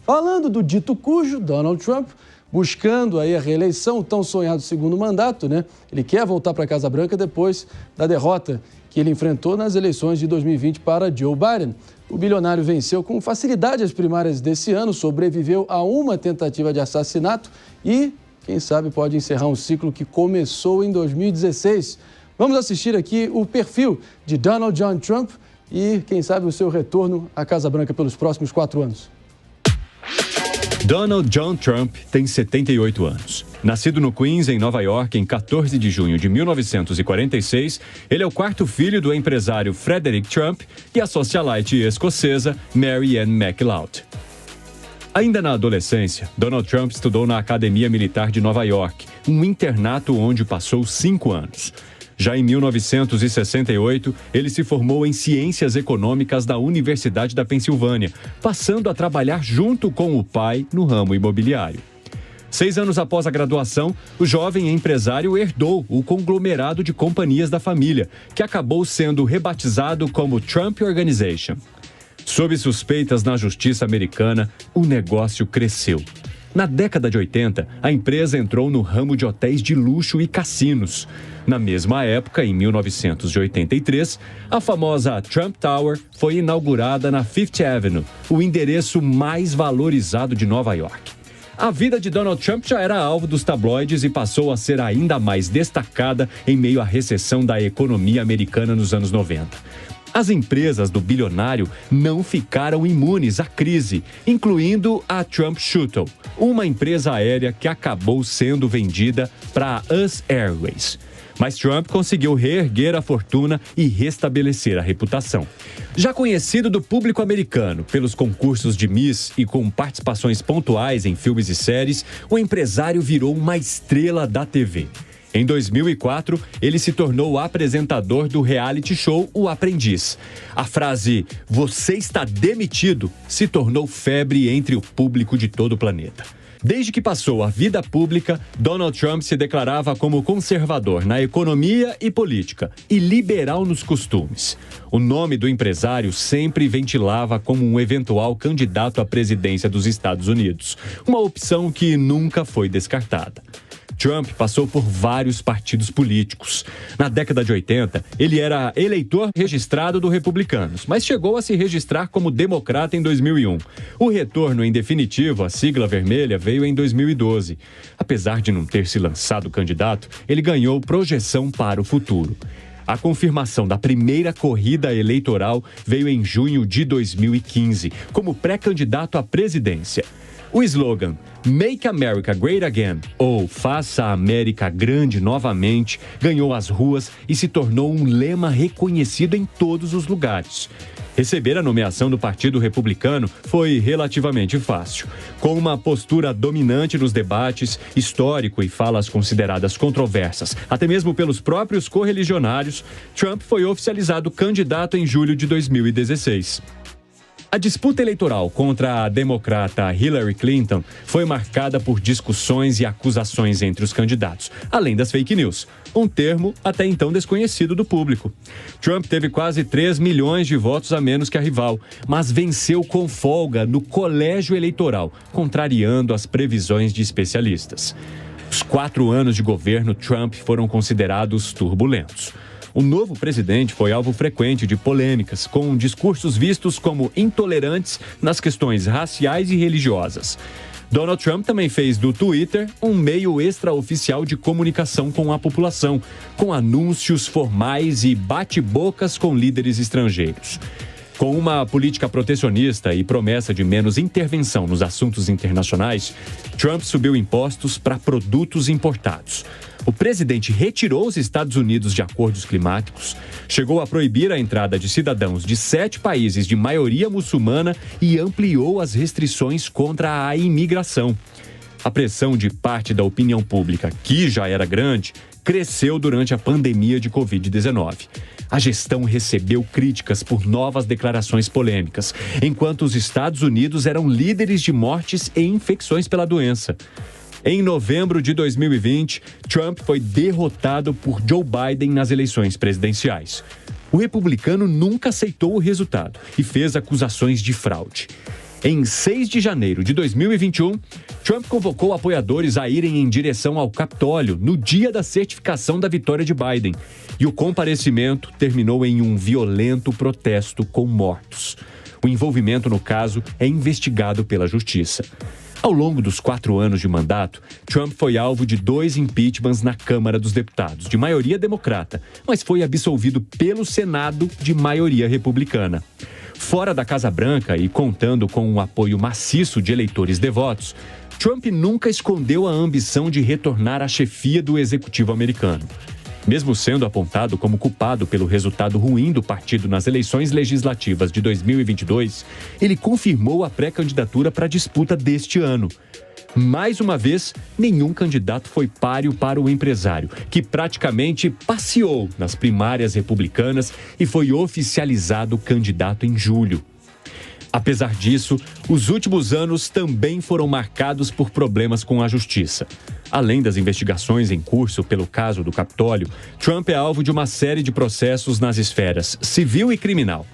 Falando do dito cujo, Donald Trump, buscando aí a reeleição, o tão sonhado segundo mandato, né? Ele quer voltar para a Casa Branca depois da derrota que ele enfrentou nas eleições de 2020 para Joe Biden. O bilionário venceu com facilidade as primárias desse ano, sobreviveu a uma tentativa de assassinato e, quem sabe, pode encerrar um ciclo que começou em 2016. Vamos assistir aqui o perfil de Donald John Trump e, quem sabe, o seu retorno à Casa Branca pelos próximos 4 anos. Donald John Trump tem 78 anos. Nascido no Queens, em Nova York, em 14 de junho de 1946, ele é o quarto filho do empresário Frederick Trump e a socialite escocesa Mary Ann MacLeod. Ainda na adolescência, Donald Trump estudou na Academia Militar de Nova York, um internato onde passou 5 anos. Já em 1968, ele se formou em Ciências Econômicas da Universidade da Pensilvânia, passando a trabalhar junto com o pai no ramo imobiliário. 6 anos após a graduação, o jovem empresário herdou o conglomerado de companhias da família, que acabou sendo rebatizado como Trump Organization. Sob suspeitas na justiça americana, o negócio cresceu. Na década de 80, a empresa entrou no ramo de hotéis de luxo e cassinos. Na mesma época, em 1983, a famosa Trump Tower foi inaugurada na Fifth Avenue, o endereço mais valorizado de Nova York. A vida de Donald Trump já era alvo dos tabloides e passou a ser ainda mais destacada em meio à recessão da economia americana nos anos 90. As empresas do bilionário não ficaram imunes à crise, incluindo a Trump Shuttle, uma empresa aérea que acabou sendo vendida para a US Airways. Mas Trump conseguiu reerguer a fortuna e restabelecer a reputação. Já conhecido do público americano pelos concursos de Miss e com participações pontuais em filmes e séries, o empresário virou uma estrela da TV. Em 2004, ele se tornou apresentador do reality show O Aprendiz. A frase "Você está demitido" se tornou febre entre o público de todo o planeta. Desde que passou a vida pública, Donald Trump se declarava como conservador na economia e política e liberal nos costumes. O nome do empresário sempre ventilava como um eventual candidato à presidência dos Estados Unidos, uma opção que nunca foi descartada. Trump passou por vários partidos políticos. Na década de 80, ele era eleitor registrado do Republicanos, mas chegou a se registrar como democrata em 2001. O retorno em definitivo à sigla vermelha veio em 2012. Apesar de não ter se lançado candidato, ele ganhou projeção para o futuro. A confirmação da primeira corrida eleitoral veio em junho de 2015, como pré-candidato à presidência. O slogan "Make America Great Again", ou "Faça a América Grande Novamente", ganhou as ruas e se tornou um lema reconhecido em todos os lugares. Receber a nomeação do Partido Republicano foi relativamente fácil. Com uma postura dominante nos debates, histórico e falas consideradas controversas, até mesmo pelos próprios correligionários, Trump foi oficializado candidato em julho de 2016. A disputa eleitoral contra a democrata Hillary Clinton foi marcada por discussões e acusações entre os candidatos, além das fake news, um termo até então desconhecido do público. Trump teve quase 3 milhões de votos a menos que a rival, mas venceu com folga no colégio eleitoral, contrariando as previsões de especialistas. Os 4 anos de governo Trump foram considerados turbulentos. O novo presidente foi alvo frequente de polêmicas, com discursos vistos como intolerantes nas questões raciais e religiosas. Donald Trump também fez do Twitter um meio extraoficial de comunicação com a população, com anúncios formais e bate-bocas com líderes estrangeiros. Com uma política protecionista e promessa de menos intervenção nos assuntos internacionais, Trump subiu impostos para produtos importados. O presidente retirou os Estados Unidos de acordos climáticos, chegou a proibir a entrada de cidadãos de 7 países de maioria muçulmana e ampliou as restrições contra a imigração. A pressão de parte da opinião pública, que já era grande, cresceu durante a pandemia de Covid-19. A gestão recebeu críticas por novas declarações polêmicas, enquanto os Estados Unidos eram líderes de mortes e infecções pela doença. Em novembro de 2020, Trump foi derrotado por Joe Biden nas eleições presidenciais. O republicano nunca aceitou o resultado e fez acusações de fraude. Em 6 de janeiro de 2021, Trump convocou apoiadores a irem em direção ao Capitólio no dia da certificação da vitória de Biden. E o comparecimento terminou em um violento protesto com mortos. O envolvimento no caso é investigado pela Justiça. Ao longo dos 4 anos de mandato, Trump foi alvo de 2 impeachments na Câmara dos Deputados, de maioria democrata, mas foi absolvido pelo Senado, de maioria republicana. Fora da Casa Branca e contando com um apoio maciço de eleitores devotos, Trump nunca escondeu a ambição de retornar à chefia do executivo americano. Mesmo sendo apontado como culpado pelo resultado ruim do partido nas eleições legislativas de 2022, ele confirmou a pré-candidatura para a disputa deste ano. Mais uma vez, nenhum candidato foi páreo para o empresário, que praticamente passeou nas primárias republicanas e foi oficializado candidato em julho. Apesar disso, os últimos anos também foram marcados por problemas com a justiça. Além das investigações em curso pelo caso do Capitólio, Trump é alvo de uma série de processos nas esferas civil e criminal.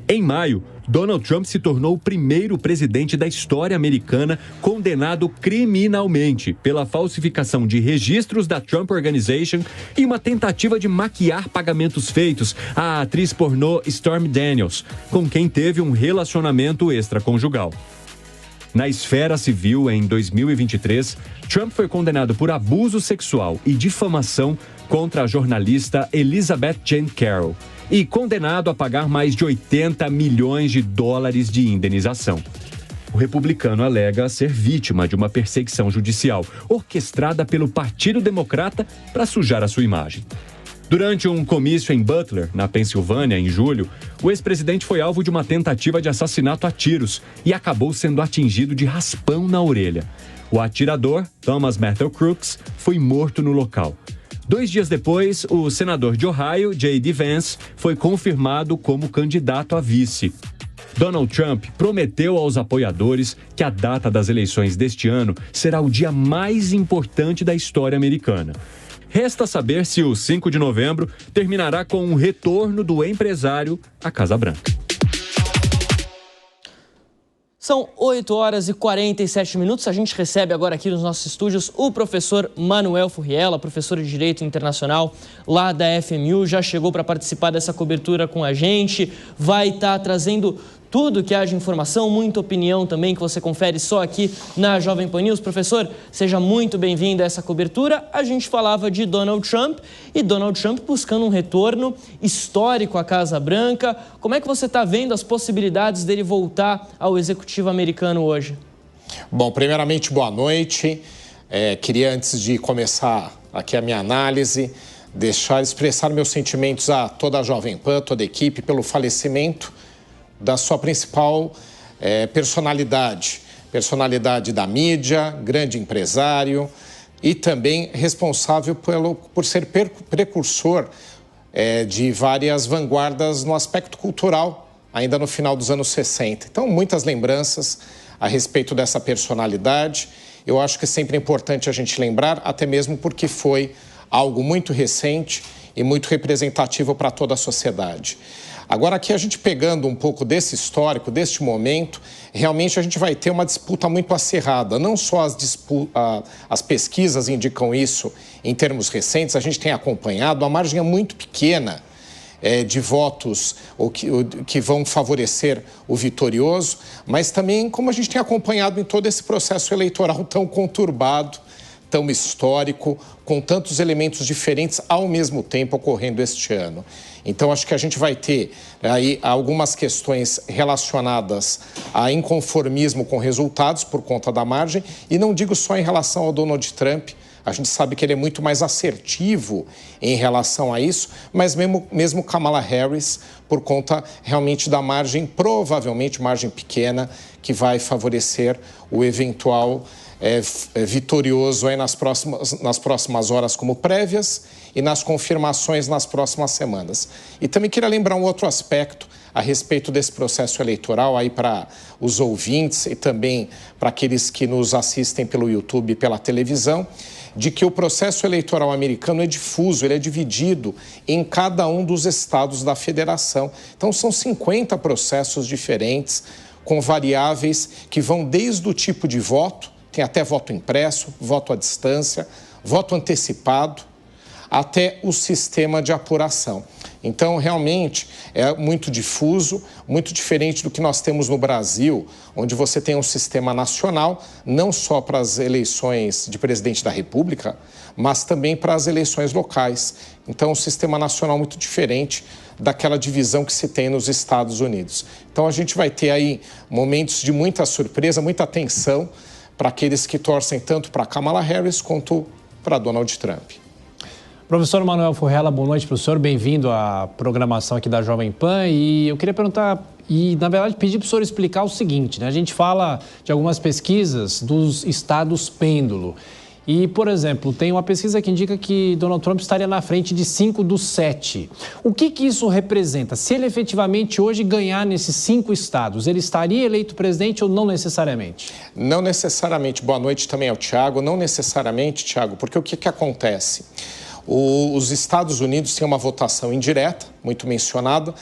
Em maio, Donald Trump se tornou o primeiro presidente da história americana condenado criminalmente pela falsificação de registros da Trump Organization e uma tentativa de maquiar pagamentos feitos à atriz pornô Stormy Daniels, com quem teve um relacionamento extraconjugal. Na esfera civil, em 2023, Trump foi condenado por abuso sexual e difamação contra a jornalista Elizabeth Jane Carroll e condenado a pagar mais de 80 milhões de dólares de indenização. O republicano alega ser vítima de uma perseguição judicial orquestrada pelo Partido Democrata para sujar a sua imagem. Durante um comício em Butler, na Pensilvânia, em julho, o ex-presidente foi alvo de uma tentativa de assassinato a tiros e acabou sendo atingido de raspão na orelha. O atirador, Thomas Matthew Crooks, foi morto no local. 2 dias depois, o senador de Ohio, J.D. Vance, foi confirmado como candidato a vice. Donald Trump prometeu aos apoiadores que a data das eleições deste ano será o dia mais importante da história americana. Resta saber se o 5 de novembro terminará com um retorno do empresário à Casa Branca. São 8h47. A gente recebe agora aqui nos nossos estúdios o professor Manuel Furriela, professor de Direito Internacional lá da FMU. Já chegou para participar dessa cobertura com a gente. Vai estar trazendo tudo que há de informação, muita opinião também que você confere só aqui na Jovem Pan News. Professor, seja muito bem-vindo a essa cobertura. A gente falava de Donald Trump e Donald Trump buscando um retorno histórico à Casa Branca. Como é que você está vendo as possibilidades dele voltar ao executivo americano hoje? Bom, primeiramente, boa noite. Queria, antes de começar aqui a minha análise, expressar meus sentimentos a toda a Jovem Pan, toda a equipe, pelo falecimento da sua principal personalidade da mídia, grande empresário e também responsável por ser precursor de várias vanguardas no aspecto cultural, ainda no final dos anos 60. Então, muitas lembranças a respeito dessa personalidade. Eu acho que é sempre importante a gente lembrar, até mesmo porque foi algo muito recente e muito representativo para toda a sociedade. Agora, aqui a gente pegando um pouco desse histórico, deste momento, realmente a gente vai ter uma disputa muito acirrada. Não só as pesquisas indicam isso em termos recentes, a gente tem acompanhado, a margem é muito pequena de votos que vão favorecer o vitorioso, mas também como a gente tem acompanhado em todo esse processo eleitoral tão conturbado, tão histórico, com tantos elementos diferentes ao mesmo tempo ocorrendo este ano. Então, acho que a gente vai ter aí algumas questões relacionadas a inconformismo com resultados por conta da margem, e não digo só em relação ao Donald Trump. A gente sabe que ele é muito mais assertivo em relação a isso, mas mesmo Kamala Harris, por conta realmente da margem, provavelmente margem pequena, que vai favorecer o eventual vitorioso aí nas próximas horas como prévias e nas confirmações nas próximas semanas. E também queria lembrar um outro aspecto a respeito desse processo eleitoral aí para os ouvintes e também para aqueles que nos assistem pelo YouTube e pela televisão, de que o processo eleitoral americano é difuso, ele é dividido em cada um dos estados da federação. Então, são 50 processos diferentes, com variáveis que vão desde o tipo de voto, tem até voto impresso, voto à distância, voto antecipado, até o sistema de apuração. Então, realmente, é muito difuso, muito diferente do que nós temos no Brasil, onde você tem um sistema nacional, não só para as eleições de presidente da República, mas também para as eleições locais. Então, um sistema nacional muito diferente daquela divisão que se tem nos Estados Unidos. Então, a gente vai ter aí momentos de muita surpresa, muita tensão para aqueles que torcem tanto para Kamala Harris quanto para Donald Trump. Professor Manuel Furriela, boa noite para o senhor, bem-vindo à programação aqui da Jovem Pan. E eu queria perguntar, e na verdade pedir para o senhor explicar o seguinte, né? A gente fala de algumas pesquisas dos estados pêndulo. E, por exemplo, tem uma pesquisa que indica que Donald Trump estaria na frente de 5 dos 7. O que isso representa? Se ele efetivamente hoje ganhar nesses 5 estados, ele estaria eleito presidente ou não necessariamente? Não necessariamente. Boa noite também ao Tiago. Não necessariamente, Tiago, porque o que acontece? Os Estados Unidos têm uma votação indireta, muito mencionada,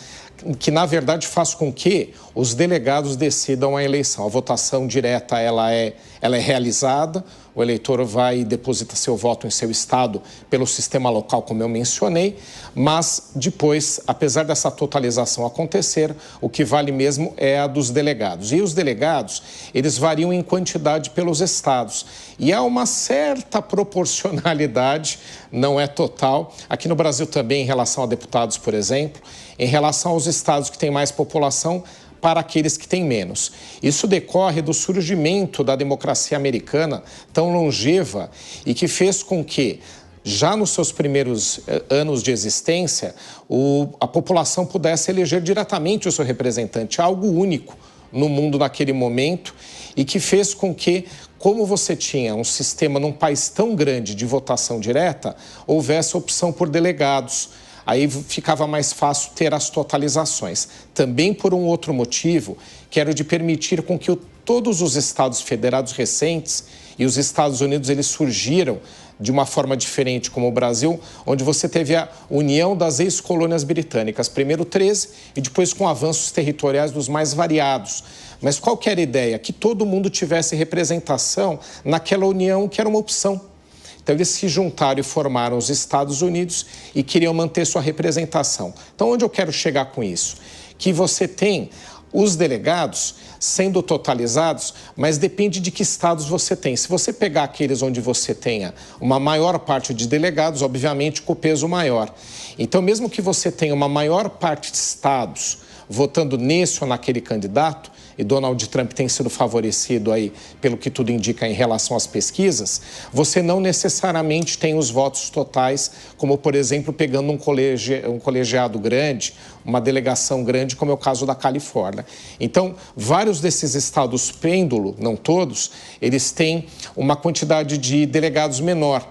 que na verdade faz com que os delegados decidam a eleição. A votação direta ela é realizada, o eleitor vai e deposita seu voto em seu estado pelo sistema local, como eu mencionei, mas depois, apesar dessa totalização acontecer, o que vale mesmo é a dos delegados. E os delegados, eles variam em quantidade pelos estados. E há uma certa proporcionalidade, não é total, aqui no Brasil também em relação a deputados, por exemplo, em relação aos estados que têm mais população, para aqueles que têm menos. Isso decorre do surgimento da democracia americana tão longeva e que fez com que, já nos seus primeiros anos de existência, a população pudesse eleger diretamente o seu representante, algo único no mundo naquele momento, e que fez com que, como você tinha um sistema num país tão grande de votação direta, houvesse opção por delegados. Aí ficava mais fácil ter as totalizações. Também por um outro motivo, que era o de permitir com que todos os estados federados recentes, e os Estados Unidos eles surgiram de uma forma diferente como o Brasil, onde você teve a união das ex-colônias britânicas, primeiro 13 e depois com avanços territoriais dos mais variados. Mas qual que era a ideia? Que todo mundo tivesse representação naquela união que era uma opção. Então, eles se juntaram e formaram os Estados Unidos e queriam manter sua representação. Então, onde eu quero chegar com isso? Que você tem os delegados sendo totalizados, mas depende de que estados você tem. Se você pegar aqueles onde você tenha uma maior parte de delegados, obviamente com o peso maior. Então, mesmo que você tenha uma maior parte de estados votando nesse ou naquele candidato, e Donald Trump tem sido favorecido aí, pelo que tudo indica em relação às pesquisas, você não necessariamente tem os votos totais, como, por exemplo, pegando um colegiado grande, uma delegação grande, como é o caso da Califórnia. Então, vários desses estados pêndulo, não todos, eles têm uma quantidade de delegados menor.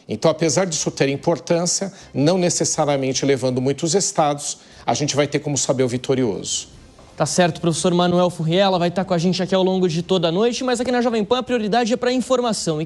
Então, apesar disso ter importância, não necessariamente levando muitos estados, a gente vai ter como saber o vitorioso. Tá certo, professor Manuel Furriela vai estar com a gente aqui ao longo de toda a noite, mas aqui na Jovem Pan a prioridade é para a informação.